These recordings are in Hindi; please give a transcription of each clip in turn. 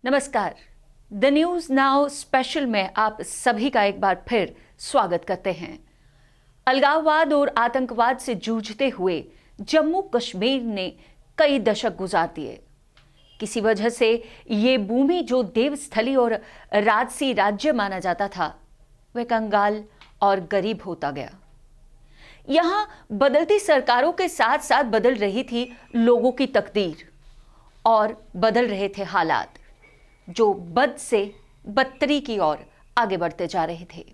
नमस्कार। द न्यूज नाउ स्पेशल में आप सभी का एक बार फिर स्वागत करते हैं। अलगाववाद और आतंकवाद से जूझते हुए जम्मू कश्मीर ने कई दशक गुजार दिए। किसी वजह से ये भूमि जो देवस्थली और राजसी राज्य माना जाता था, वह कंगाल और गरीब होता गया। यहां बदलती सरकारों के साथ साथ बदल रही थी लोगों की तकदीर और बदल रहे थे हालात, जो बद से बदतरी की ओर आगे बढ़ते जा रहे थे।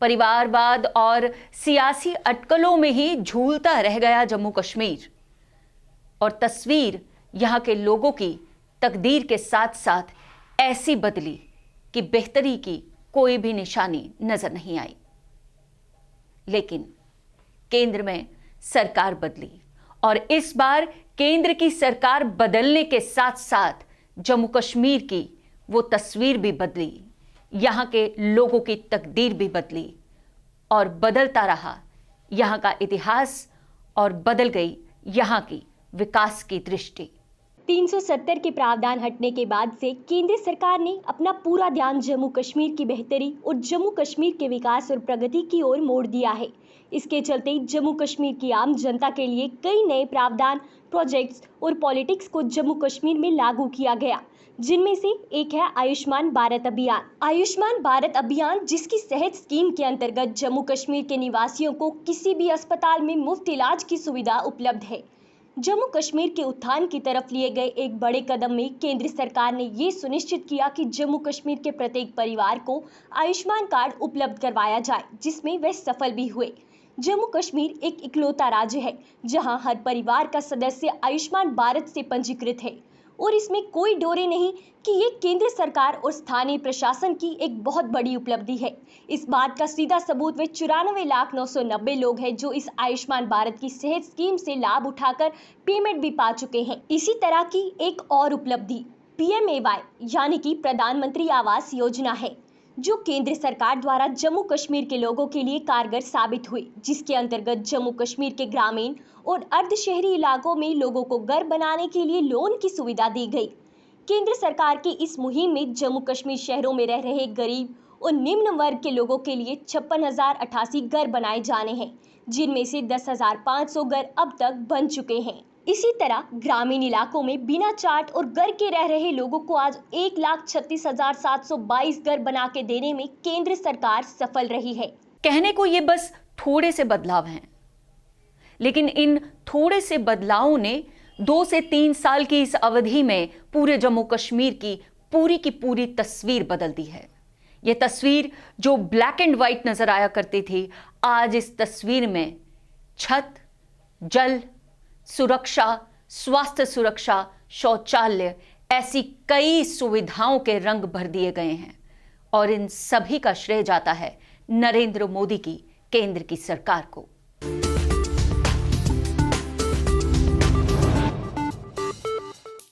परिवारवाद और सियासी अटकलों में ही झूलता रह गया जम्मू कश्मीर, और तस्वीर यहां के लोगों की तकदीर के साथ साथ ऐसी बदली कि बेहतरी की कोई भी निशानी नजर नहीं आई। लेकिन केंद्र में सरकार बदली, और इस बार केंद्र की सरकार बदलने के साथ साथ जम्मू कश्मीर की वो तस्वीर भी बदली, यहाँ के लोगों की तकदीर भी बदली, और बदलता रहा यहाँ का इतिहास, और बदल गई यहाँ की विकास की दृष्टि। 370 के प्रावधान हटने के बाद से केंद्र सरकार ने अपना पूरा ध्यान जम्मू कश्मीर की बेहतरी और जम्मू कश्मीर के विकास और प्रगति की ओर मोड़ दिया है। इसके चलते जम्मू कश्मीर की आम जनता के लिए कई नए प्रावधान, प्रोजेक्ट्स और पॉलिटिक्स को जम्मू कश्मीर में लागू किया गया, जिनमें से एक है आयुष्मान भारत अभियान। आयुष्मान भारत अभियान, जिसकी सेहत स्कीम के अंतर्गत जम्मू कश्मीर के निवासियों को किसी भी अस्पताल में मुफ्त इलाज की सुविधा उपलब्ध है। जम्मू कश्मीर के उत्थान की तरफ लिए गए एक बड़े कदम में केंद्र सरकार ने ये सुनिश्चित किया कि जम्मू कश्मीर के प्रत्येक परिवार को आयुष्मान कार्ड उपलब्ध करवाया जाए, जिसमें वे सफल भी हुए। जम्मू कश्मीर एक इकलौता राज्य है जहां हर परिवार का सदस्य आयुष्मान भारत से पंजीकृत है, और इसमें कोई डोरे नहीं कि ये केंद्र सरकार और स्थानीय प्रशासन की एक बहुत बड़ी उपलब्धि है। इस बात का सीधा सबूत वे 94,990 लोग हैं जो इस आयुष्मान भारत की सेहत स्कीम से लाभ उठाकर पेमेंट भी पा चुके हैं। इसी तरह की एक और उपलब्धि PMAY यानी कि प्रधानमंत्री आवास योजना है, जो केंद्र सरकार द्वारा जम्मू कश्मीर के लोगों के लिए कारगर साबित हुई, जिसके अंतर्गत जम्मू कश्मीर के ग्रामीण और अर्ध शहरी इलाकों में लोगों को घर बनाने के लिए लोन की सुविधा दी गई। केंद्र सरकार की इस मुहिम में जम्मू कश्मीर शहरों में रह रहे गरीब और निम्न वर्ग के लोगों के लिए 56,088 घर बनाए जाने हैं, जिनमें से 10,500 घर अब तक बन चुके हैं। इसी तरह ग्रामीण इलाकों में बिना चार्ट और घर के रह रहे लोगों को आज 1,36,722 घर बना के देने में केंद्र सरकार सफल रही है। कहने को ये बस थोड़े से बदलाव हैं, लेकिन इन थोड़े से बदलावों ने 2 से 3 साल की इस अवधि में पूरे जम्मू कश्मीर की पूरी तस्वीर बदल दी है। यह तस्वीर जो ब्लैक एंड व्हाइट नजर आया करती थी, आज इस तस्वीर में छत, जल, सुरक्षा, स्वास्थ्य सुरक्षा, शौचालय, ऐसी कई सुविधाओं के रंग भर दिए गए हैं, और इन सभी का श्रेय जाता है नरेंद्र मोदी की केंद्र की सरकार को।